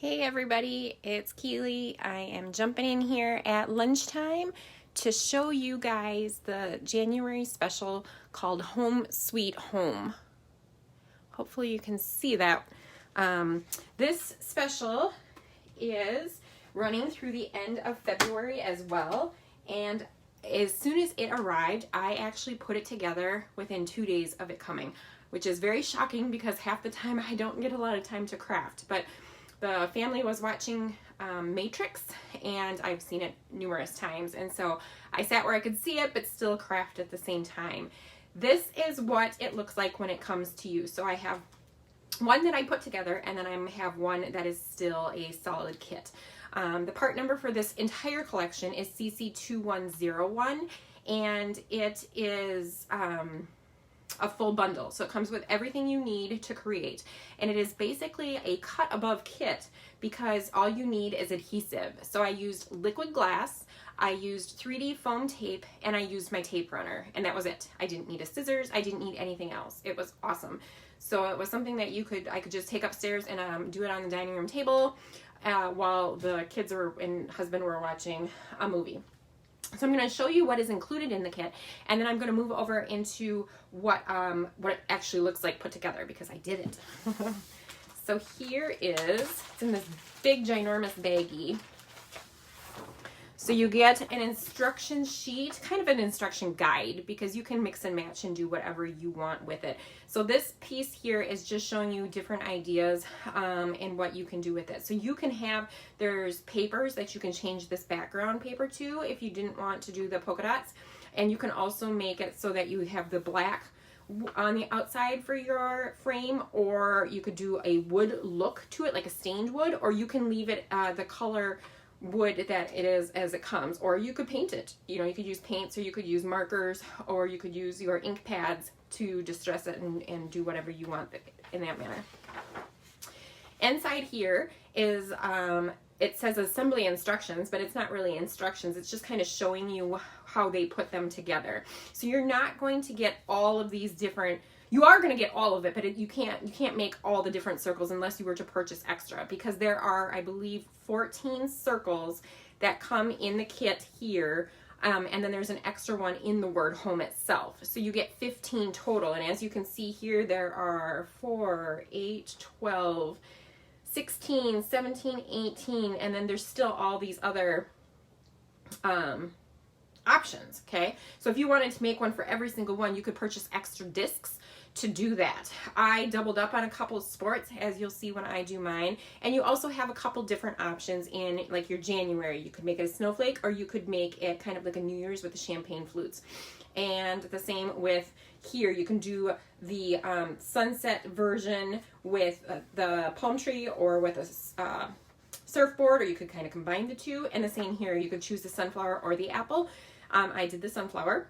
Hey everybody, it's Keeley. I am jumping in here at lunchtime to show you guys the January special called Home Sweet Home. Hopefully you can see that. This special is running through the end of February as well, and as soon as it arrived, I actually put it together within 2 days of it coming, which is very shocking because half the time I don't get a lot of time to craft. But the family was watching Matrix, and I've seen it numerous times, and so I sat where I could see it but still craft at the same time. This is what it looks like when it comes to you. So I have one that I put together, and then I have one that is still a solid kit. The part number for this entire collection is CC2101, and it is a full bundle. So it comes with everything you need to create, and it is basically a cut above kit because all you need is adhesive. So I used liquid glass, I used 3D foam tape, and I used my tape runner, and that was it. I didn't need a scissors, I didn't need anything else. It was awesome. So it was something that I could just take upstairs and do it on the dining room table while the kids and husband were watching a movie. So I'm going to show you what is included in the kit, and then I'm going to move over into what it actually looks like put together because I did it. So here it's in this big ginormous baggie. So you get an instruction sheet, kind of an instruction guide, because you can mix and match and do whatever you want with it. So this piece here is just showing you different ideas and what you can do with it. So you can there's papers that you can change this background paper to if you didn't want to do the polka dots. And you can also make it so that you have the black on the outside for your frame, or you could do a wood look to it, like a stained wood, or you can leave it the color wood that it is as it comes, or you could paint it. You know, you could use paints, or you could use markers, or you could use your ink pads to distress it and do whatever you want in that manner. Inside here is it says assembly instructions, but it's not really instructions. It's just kind of showing you how they put them together. So you're not going to get all of these different. You are going to get all of it, but you can't make all the different circles unless you were to purchase extra, because there are, I believe, 14 circles that come in the kit here, and then there's an extra one in the word home itself. So you get 15 total, and as you can see here, there are 4, 8, 12, 16, 17, 18, and then there's still all these other options, okay? So if you wanted to make one for every single one, you could purchase extra discs to do that. I doubled up on a couple of sports, as you'll see when I do mine, and you also have a couple different options in like your January. You could make it a snowflake, or you could make it kind of like a New Year's with the champagne flutes. And the same with here, you can do the sunset version with the palm tree, or with a surfboard, or you could kind of combine the two. And the same here, you could choose the sunflower or the apple. I did the sunflower.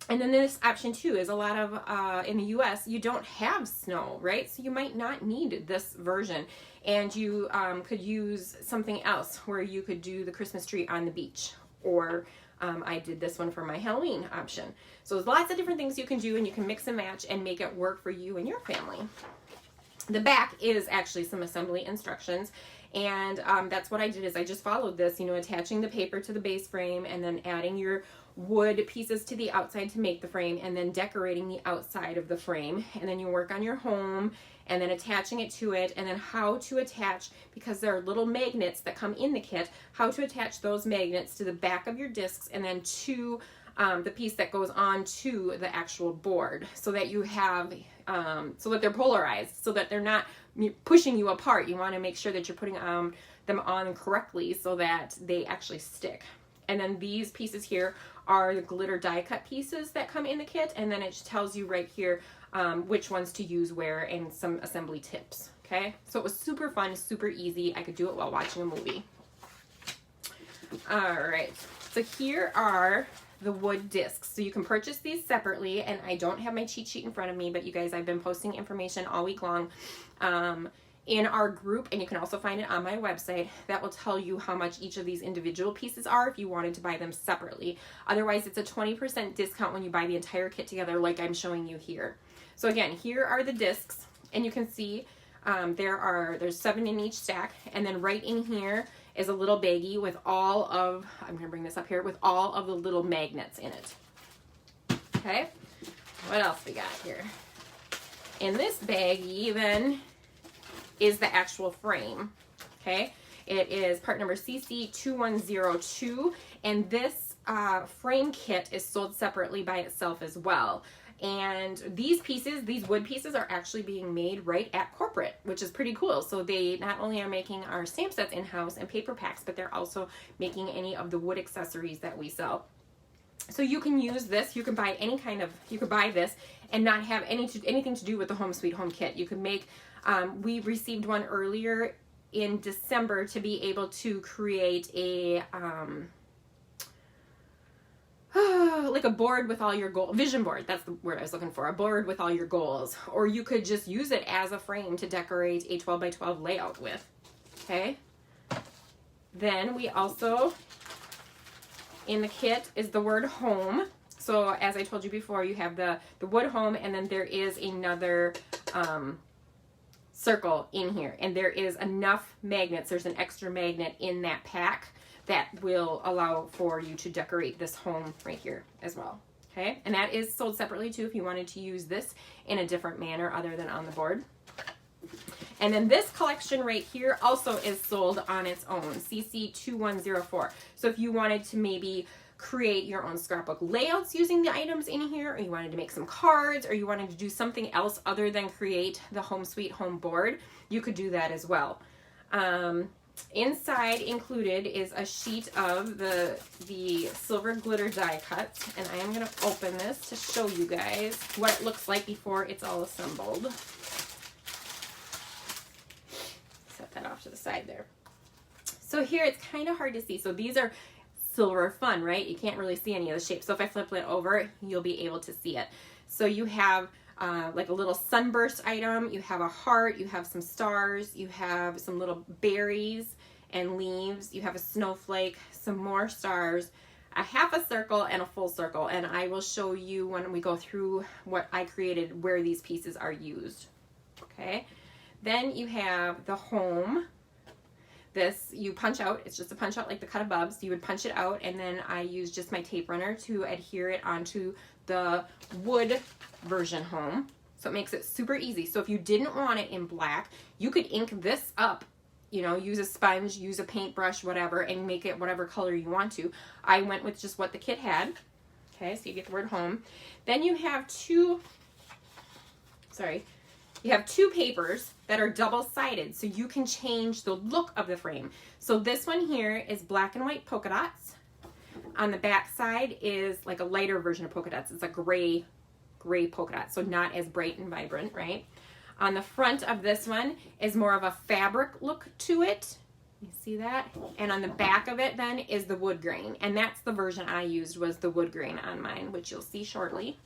And then this option too is a lot of, in the US, you don't have snow, right? So you might not need this version. And you could use something else where you could do the Christmas tree on the beach. Or I did this one for my Halloween option. So there's lots of different things you can do, and you can mix and match and make it work for you and your family. The back is actually some assembly instructions. And that's what I did, is I just followed this, you know, attaching the paper to the base frame, and then adding your wood pieces to the outside to make the frame, and then decorating the outside of the frame. And then you work on your home, and then attaching it to it, and then how to attach, because there are little magnets that come in the kit, how to attach those magnets to the back of your discs, and then to the piece that goes on to the actual board, so that you have, so that they're polarized, so that they're not pushing you apart. You want to make sure that you're putting them on correctly so that they actually stick. And then these pieces here are the glitter die cut pieces that come in the kit, and then it tells you right here which ones to use where, and some assembly tips. Okay, so it was super fun, super easy. I could do it while watching a movie. All right, so here are the wood discs. So you can purchase these separately, and I don't have my cheat sheet in front of me, but you guys, I've been posting information all week long in our group, and you can also find it on my website. That will tell you how much each of these individual pieces are if you wanted to buy them separately. Otherwise, it's a 20% discount when you buy the entire kit together, like I'm showing you here. So again, here are the discs, and you can see There's 7 in each stack, and then right in here is a little baggie with all of, I'm gonna bring this up here, with all of the little magnets in it. Okay, what else we got here? In this baggie then is the actual frame. Okay, it is part number CC2102, and this frame kit is sold separately by itself as well. And these pieces, these wood pieces, are actually being made right at corporate, which is pretty cool. So they not only are making our stamp sets in-house and paper packs, but they're also making any of the wood accessories that we sell. So you can use this, you can buy any kind of, you could buy this and not have anything to do with the Home Sweet Home kit. You can make, we received one earlier in December to be able to create a, like a board with all your goals, vision board, that's the word I was looking for, a board with all your goals. Or you could just use it as a frame to decorate a 12 by 12 layout with, okay? Then we also, in the kit is the word home. So as I told you before, you have the wood home, and then there is another circle in here. And there is enough magnets, there's an extra magnet in that pack that will allow for you to decorate this home right here as well. Okay, and that is sold separately too if you wanted to use this in a different manner other than on the board. And then this collection right here also is sold on its own, CC2104. So if you wanted to maybe create your own scrapbook layouts using the items in here, or you wanted to make some cards, or you wanted to do something else other than create the Home Sweet Home board, you could do that as well. Inside included is a sheet of the silver glitter die cuts, and I am going to open this to show you guys what it looks like before it's all assembled. Set that off to the side there. So here it's kind of hard to see. So these are silver fun, right? You can't really see any of the shapes. So if I flip it over, you'll be able to see it. So you have like a little sunburst item, you have a heart, you have some stars, you have some little berries and leaves, you have a snowflake, some more stars, a half a circle, and a full circle. And I will show you when we go through what I created where these pieces are used. Okay, then you have the home. This you punch out, it's just a punch out like the cut above, so you would punch it out, and then I use just my tape runner to adhere it onto the wood version home. So it makes it super easy. So if you didn't want it in black, you could ink this up, you know, use a sponge, use a paintbrush, whatever, and make it whatever color you want to. I went with just what the kit had. Okay, so you get the word home. Then you have two papers that are double-sided, so you can change the look of the frame. So this one here is black and white polka dots. On the back side is like a lighter version of polka dots. It's a gray polka dot, so not as bright and vibrant, right? On the front of this one is more of a fabric look to it. You see that? And on the back of it then is the wood grain, and that's the version I used, was the wood grain on mine, which you'll see shortly.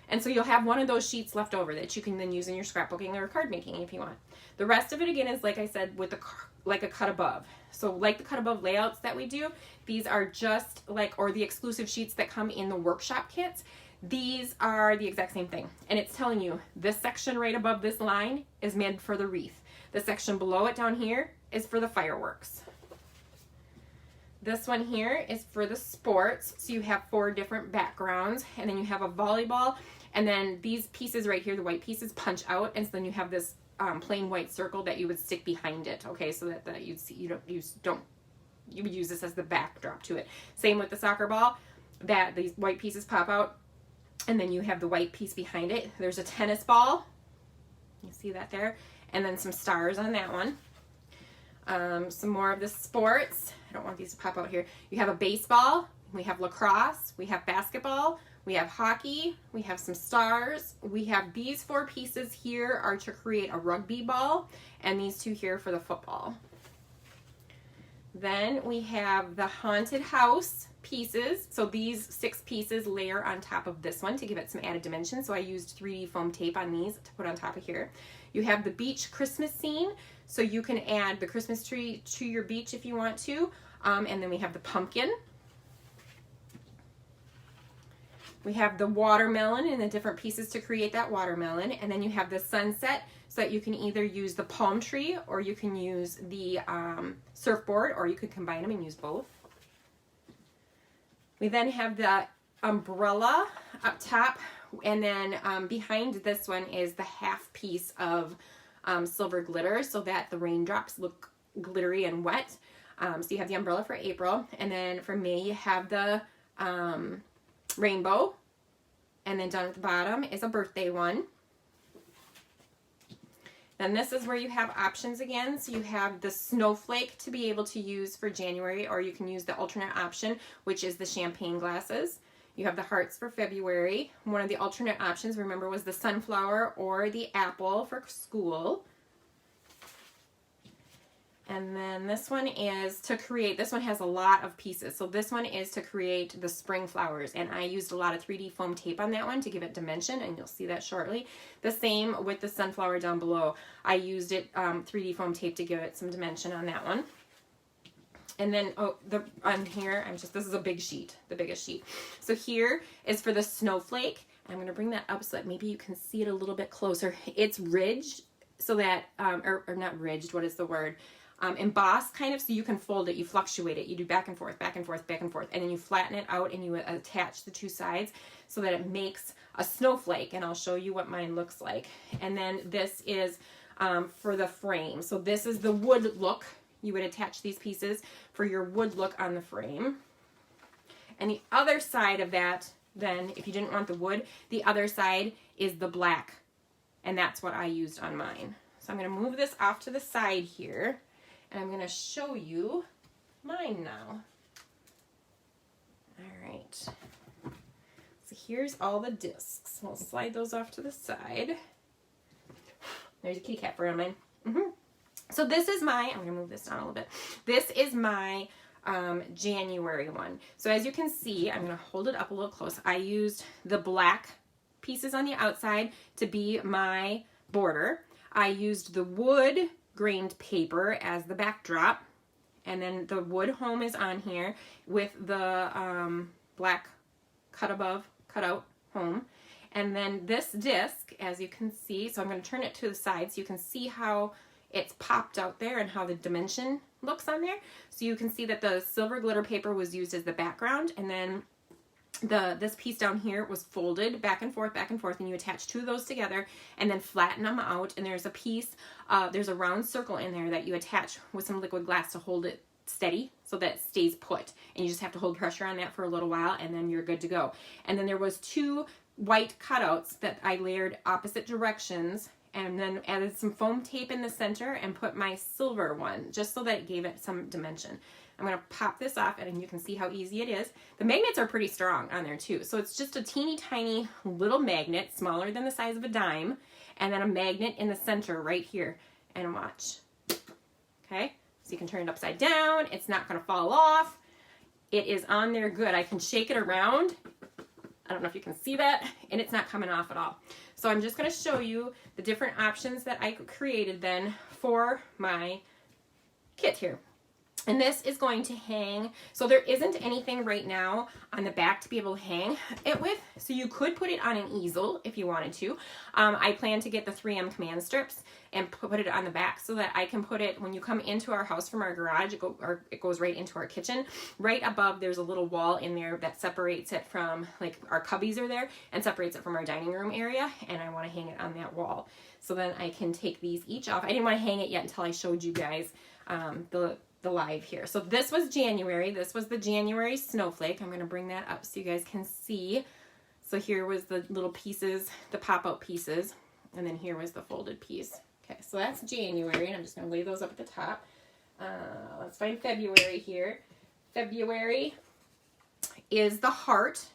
And so you'll have one of those sheets left over that you can then use in your scrapbooking or card making if you want. The rest of it, again, is like I said, with like a cut above. So like the cut above layouts that we do, these are just like, or the exclusive sheets that come in the workshop kits, these are the exact same thing. And it's telling you this section right above this line is made for the wreath. The section below it down here is for the fireworks. This one here is for the sports. So you have 4 different backgrounds, and then you have a volleyball, and then these pieces right here, the white pieces, punch out, and so then you have this plain white circle that you would stick behind it. Okay, so that you'd see, you would use this as the backdrop to it. Same with the soccer ball, that these white pieces pop out, and then you have the white piece behind it. There's a tennis ball, you see that there, and then some stars on that one. Some more of the sports. I don't want these to pop out here. You have a baseball, we have lacrosse, we have basketball, we have hockey, we have some stars. We have these 4 pieces here are to create a rugby ball, and these 2 here for the football. Then we have the haunted house pieces. So these 6 pieces layer on top of this one to give it some added dimension. So I used 3D foam tape on these to put on top of here. You have the beach Christmas scene. So you can add the Christmas tree to your beach if you want to. And then we have the pumpkin. We have the watermelon and the different pieces to create that watermelon. And then you have the sunset. so that you can either use the palm tree or you can use the surfboard, or you could combine them and use both. We then have the umbrella up top, and then behind this one is the half piece of silver glitter so that the raindrops look glittery and wet. So you have the umbrella for April, and then for May you have the rainbow, and then down at the bottom is a birthday one. Then this is where you have options again. So you have the snowflake to be able to use for January, or you can use the alternate option, which is the champagne glasses. You have the hearts for February. One of the alternate options, remember, was the sunflower or the apple for school. And then this one is to create, this one has a lot of pieces. So this one is to create the spring flowers. And I used a lot of 3D foam tape on that one to give it dimension, and you'll see that shortly. The same with the sunflower down below. I used it 3D foam tape to give it some dimension on that one. And then on here, this is a big sheet, the biggest sheet. So here is for the snowflake. I'm going to bring that up so that maybe you can see it a little bit closer. It's ridged so that, or not ridged, what is the word? Embossed kind of, so you can fold it, you fluctuate it, you do back and forth, back and forth, back and forth, and then you flatten it out and you attach the two sides so that it makes a snowflake, and I'll show you what mine looks like. And then this is for the frame. So this is the wood look. You would attach these pieces for your wood look on the frame. And the other side of that, then, if you didn't want the wood, the other side is the black, and that's what I used on mine. So I'm going to move this off to the side here, and I'm going to show you mine now. All right. So here's all the discs. We'll slide those off to the side. There's a kitty cat for mine. So this is my, I'm going to move this down a little bit. This is my January one. So as you can see, I'm going to hold it up a little close. I used the black pieces on the outside to be my border. I used the wood grained paper as the backdrop, and then the wood home is on here with the black cut out home. And then this disc, as you can see, so I'm going to turn it to the side so you can see how it's popped out there and how the dimension looks on there. So you can see that the silver glitter paper was used as the background, and then this piece down here was folded back and forth, and you attach two of those together and then flatten them out. And there's a piece, there's a round circle in there that you attach with some liquid glass to hold it steady so that it stays put. And you just have to hold pressure on that for a little while, and then you're good to go. And then there was two white cutouts that I layered opposite directions, and then added some foam tape in the center and put my silver one just so that it gave it some dimension. I'm going to pop this off, and you can see how easy it is. The magnets are pretty strong on there too. So it's just a teeny tiny little magnet, smaller than the size of a dime, and then a magnet in the center right here. And watch. Okay, so you can turn it upside down. It's not going to fall off. It is on there good. I can shake it around. I don't know if you can see that, and it's not coming off at all. So I'm just going to show you the different options that I created then for my kit here. And this is going to hang, so there isn't anything right now on the back to be able to hang it with, so you could put it on an easel if you wanted to. I plan to get the 3M command strips and put it on the back so that I can put it, when you come into our house from our garage, it goes right into our kitchen. Right above, there's a little wall in there that separates it from, like, our cubbies are there, and separates it from our dining room area, and I want to hang it on that wall. So then I can take these each off. I didn't want to hang it yet until I showed you guys the live here. So this was January. This was the January snowflake. I'm going to bring that up so you guys can see. So here was the little pieces, the pop-out pieces, and then here was the folded piece. Okay, so that's January, and I'm just going to lay those up at the top. Let's find February here. February is the heart,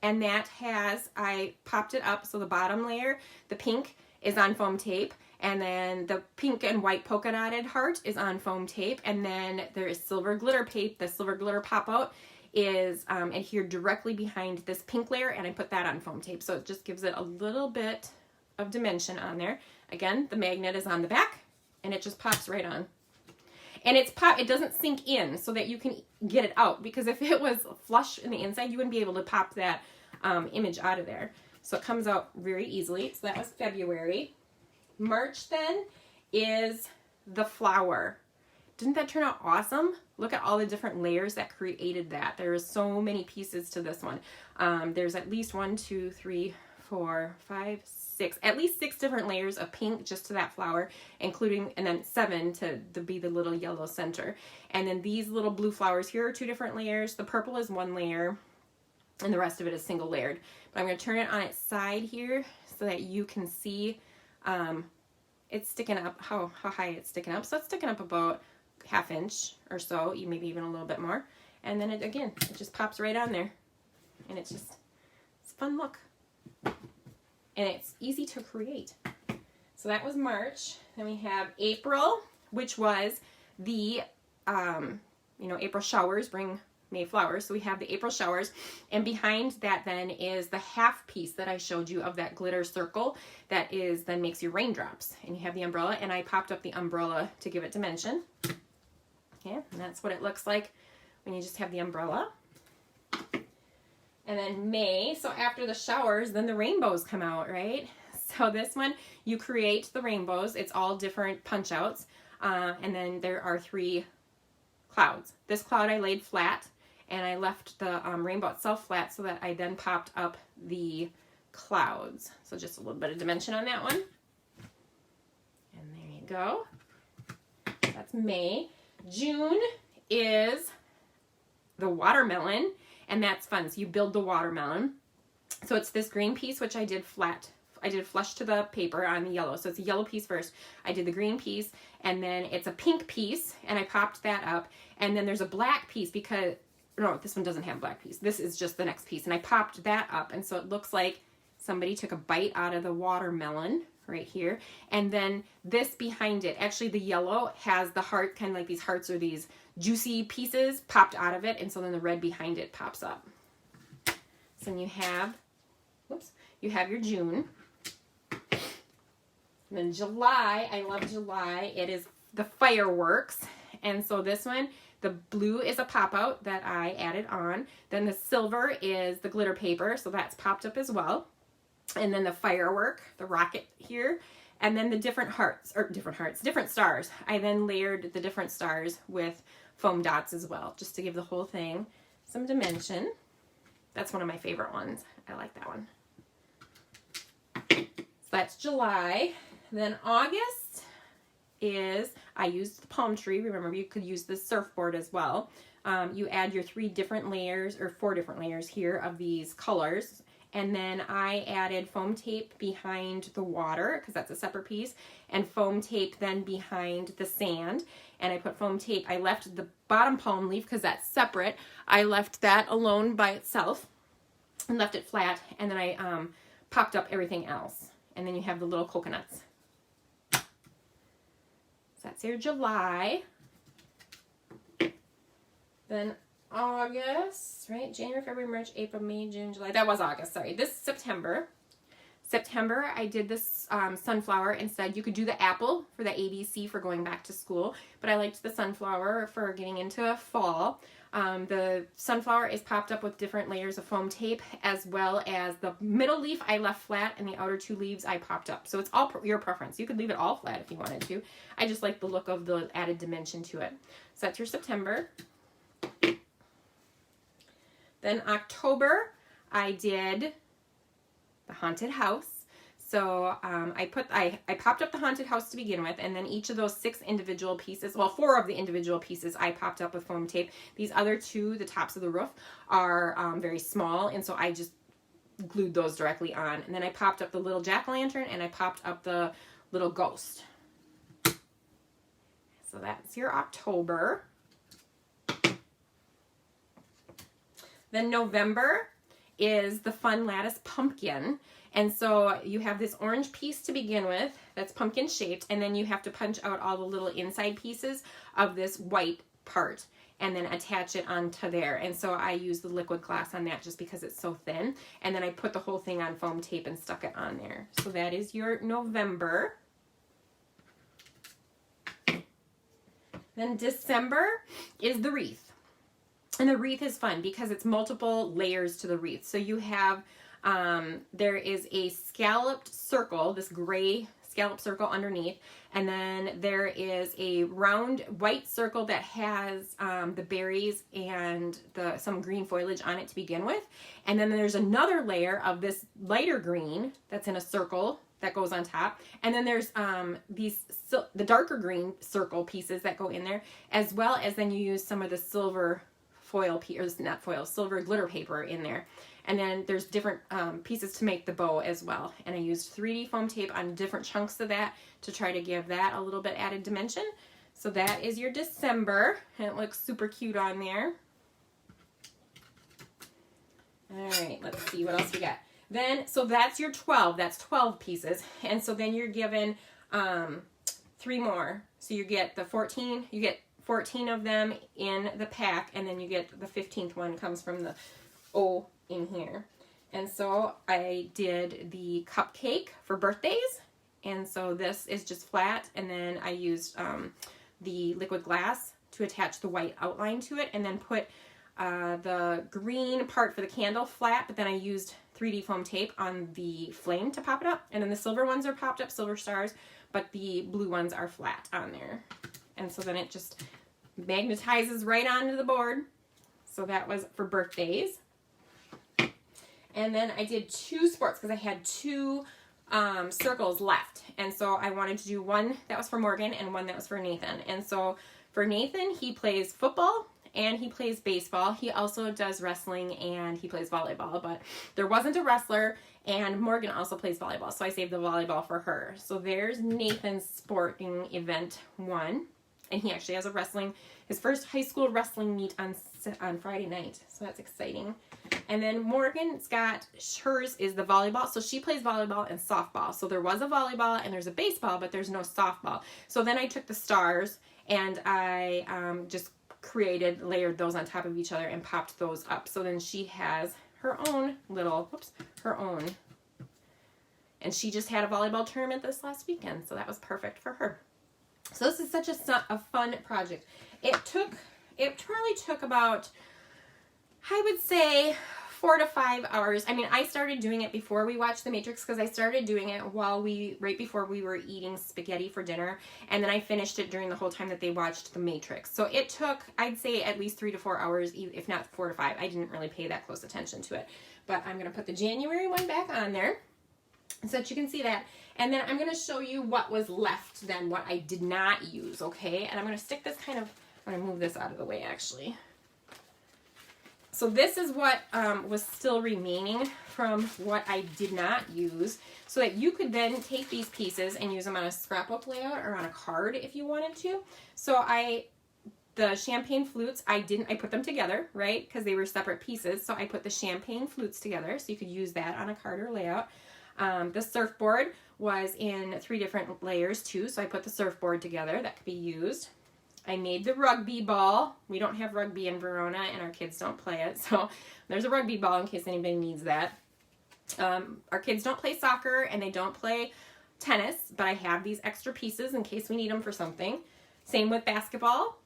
and that has, I popped it up, so the bottom layer, the pink, is on foam tape, and then the pink and white polka dotted heart is on foam tape, and then there is silver glitter tape. The silver glitter pop out is adhered directly behind this pink layer, and I put that on foam tape, so it just gives it a little bit of dimension on there. Again, the magnet is on the back, and it just pops right on. And it doesn't sink in so that you can get it out, because if it was flush in the inside, you wouldn't be able to pop that image out of there. So it comes out very easily. So that was February. March then is the flower. Didn't that turn out awesome? Look at all the different layers that created that. There is so many pieces to this one. There's at least 1, 2, 3, 4, 5, 6, at least 6 different layers of pink just to that flower, including, and then 7 to be the little yellow center. And then these little blue flowers here are 2 different layers. The purple is 1 layer, and the rest of it is single layered. But I'm going to turn it on its side here so that you can see it's sticking up, how high it's sticking up. So it's sticking up about 1/2 inch or so, maybe even a little bit more. And then it just pops right on there. And it's a fun look. And it's easy to create. So that was March. Then we have April, which was the, April showers bring May flowers. So we have the April showers. And behind that then is the half piece that I showed you of that glitter circle that then makes your raindrops. And you have the umbrella, and I popped up the umbrella to give it dimension. Okay, and that's what it looks like when you just have the umbrella. And then May, so after the showers, then the rainbows come out, right? So this one, you create the rainbows. It's all different punch outs. And then there are 3 clouds. This cloud I laid flat, and I left the rainbow itself flat so that I then popped up the clouds. So just a little bit of dimension on that one. And there you go. That's May. June is the watermelon. And that's fun. So you build the watermelon. So it's this green piece, which I did flat. I did flush to the paper on the yellow. So it's a yellow piece first. I did the green piece, and then it's a pink piece, and I popped that up. And then there's a black piece because, no, this one doesn't have a black piece. This is just the next piece. And I popped that up. And so it looks like somebody took a bite out of the watermelon right here. And then this behind it, actually the yellow has the heart, kind of like these hearts or these juicy pieces popped out of it, and so then the red behind it pops up. So then you have your June. And then July, I love July. It is the fireworks. And so this one, the blue is a pop out that I added on. Then the silver is the glitter paper, so that's popped up as well. And then the firework, the rocket here. And then the different stars. I then layered the different stars with foam dots as well, just to give the whole thing some dimension. That's one of my favorite ones. I like that one. So that's July. Then August is, I used the palm tree. Remember, you could use the surfboard as well. You add your 3 different layers, or 4 different layers here of these colors. And then I added foam tape behind the water, because that's a separate piece, and foam tape then behind the sand. And I put foam tape, I left the bottom palm leaf, because that's separate, I left that alone by itself and left it flat, and then I popped up everything else. And then you have the little coconuts. So that's your July. Then August, right? January, February, March, April, May, June, July. That was August, sorry. This is September. September, I did this sunflower instead. You could do the apple for the ABC for going back to school, but I liked the sunflower for getting into fall. The sunflower is popped up with different layers of foam tape, as well as the middle leaf I left flat, and the outer 2 leaves I popped up. So it's all your preference. You could leave it all flat if you wanted to. I just like the look of the added dimension to it. So that's your September. Then October, I did the haunted house. So I popped up the haunted house to begin with, and then each of those 6 individual pieces, well, 4 of the individual pieces I popped up with foam tape. These other 2, the tops of the roof, are very small, and so I just glued those directly on. And then I popped up the little jack-o'-lantern, and I popped up the little ghost. So that's your October. Then November is the fun lattice pumpkin. And so you have this orange piece to begin with that's pumpkin shaped, and then you have to punch out all the little inside pieces of this white part and then attach it onto there. And so I use the liquid glass on that just because it's so thin. And then I put the whole thing on foam tape and stuck it on there. So that is your November. Then December is the wreath. And the wreath is fun because it's multiple layers to the wreath. So you have, there is a scalloped circle, this gray scallop circle underneath, and then there is a round white circle that has the berries and some green foliage on it to begin with, and then there's another layer of this lighter green that's in a circle that goes on top, and then there's the darker green circle pieces that go in there, as well as then you use some of the silver foil, silver glitter paper in there. And then there's different pieces to make the bow as well. And I used 3D foam tape on different chunks of that to try to give that a little bit added dimension. So that is your December, and it looks super cute on there. All right, let's see what else we got. Then, so that's your 12, that's 12 pieces. And so then you're given 3 more. So you get the 14, you get 14 of them in the pack, and then you get the 15th one comes from the O in here. And so I did the cupcake for birthdays, and so this is just flat, and then I used the liquid glass to attach the white outline to it, and then put the green part for the candle flat, but then I used 3D foam tape on the flame to pop it up, and then the silver ones are popped up, silver stars, but the blue ones are flat on there. And so then it just magnetizes right onto the board. So that was for birthdays. And then I did 2 sports because I had 2 circles left. And so I wanted to do one that was for Morgan and one that was for Nathan. And so for Nathan, he plays football and he plays baseball. He also does wrestling and he plays volleyball, but there wasn't a wrestler, and Morgan also plays volleyball. So I saved the volleyball for her. So there's Nathan's sporting event 1. And he actually has his first high school wrestling meet on Friday night. So that's exciting. And then Morgan's hers is the volleyball. So she plays volleyball and softball. So there was a volleyball and there's a baseball, but there's no softball. So then I took the stars and I just layered those on top of each other and popped those up. So then she has her own and she just had a volleyball tournament this last weekend. So that was perfect for her. So this is such a fun project. It probably took about, I would say, 4 to 5 hours. I mean, I started doing it before we watched The Matrix because I started doing it right before we were eating spaghetti for dinner, and then I finished it during the whole time that they watched The Matrix. So it took, I'd say, at least 3 to 4 hours, if not 4 to 5. I didn't really pay that close attention to it. But I'm going to put the January one back on there so that you can see that. And then I'm going to show you what was left then, what I did not use, okay? And I'm going to stick this I'm going to move this out of the way, actually. So this is what was still remaining from what I did not use, so that you could then take these pieces and use them on a scrapbook layout or on a card if you wanted to. So the champagne flutes, I put them together, right? Because they were separate pieces. So I put the champagne flutes together, so you could use that on a card or layout. The surfboard was in 3 different layers too, so I put the surfboard together. That could be used. I made the rugby ball. We don't have rugby in Verona, and our kids don't play it, so there's a rugby ball in case anybody needs that. Our kids don't play soccer, and they don't play tennis, but I have these extra pieces in case we need them for something. Same with basketball.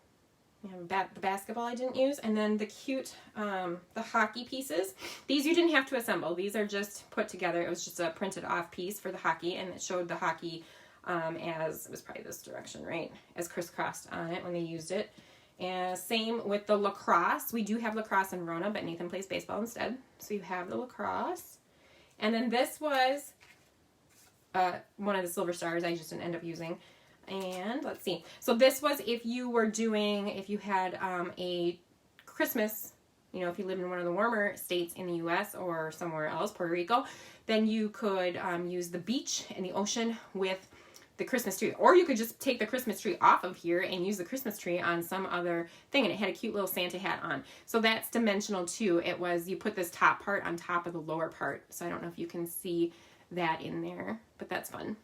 The basketball I didn't use, and then the cute, the hockey pieces. These you didn't have to assemble. These are just put together. It was just a printed off piece for the hockey, and it showed the hockey as, it was probably this direction, right? As crisscrossed on it when they used it. And same with the lacrosse. We do have lacrosse in Verona, but Nathan plays baseball instead. So you have the lacrosse. And then this was one of the silver stars I just didn't end up using. And let's see. So this was if you had a Christmas, if you live in one of the warmer states in the U.S. or somewhere else, Puerto Rico, then you could use the beach and the ocean with the Christmas tree. Or you could just take the Christmas tree off of here and use the Christmas tree on some other thing. And it had a cute little Santa hat on. So that's dimensional too. It was, you put this top part on top of the lower part. So I don't know if you can see that in there, but that's fun.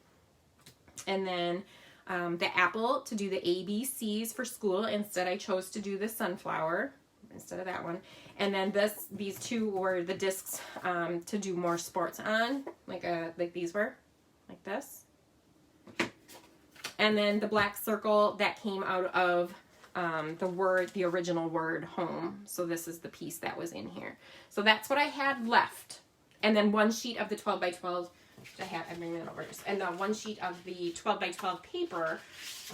And then the apple to do the ABCs for school. Instead, I chose to do the sunflower instead of that one. And then these two were the discs to do more sports on, like these were, like this. And then the black circle that came out of the original word home. So this is the piece that was in here. So that's what I had left. And then one sheet of the 12 by 12 I have, I bring that over. And the one sheet of the 12 by 12 paper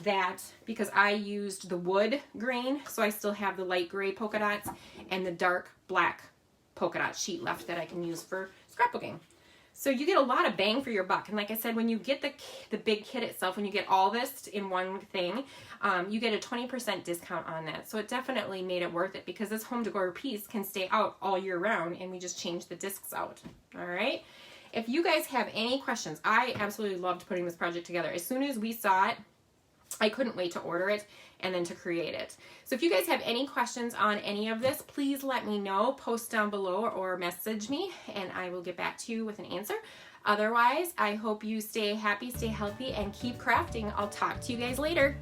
that, because I used the wood grain, so I still have the light gray polka dots and the dark black polka dot sheet left that I can use for scrapbooking. So you get a lot of bang for your buck. And like I said, when you get the big kit itself, when you get all this in one thing, you get a 20% discount on that. So it definitely made it worth it, because this home decor piece can stay out all year round, and we just change the discs out. All right. If you guys have any questions, I absolutely loved putting this project together. As soon as we saw it, I couldn't wait to order it and then to create it. So if you guys have any questions on any of this, please let me know. Post down below or message me, and I will get back to you with an answer. Otherwise, I hope you stay happy, stay healthy, and keep crafting. I'll talk to you guys later.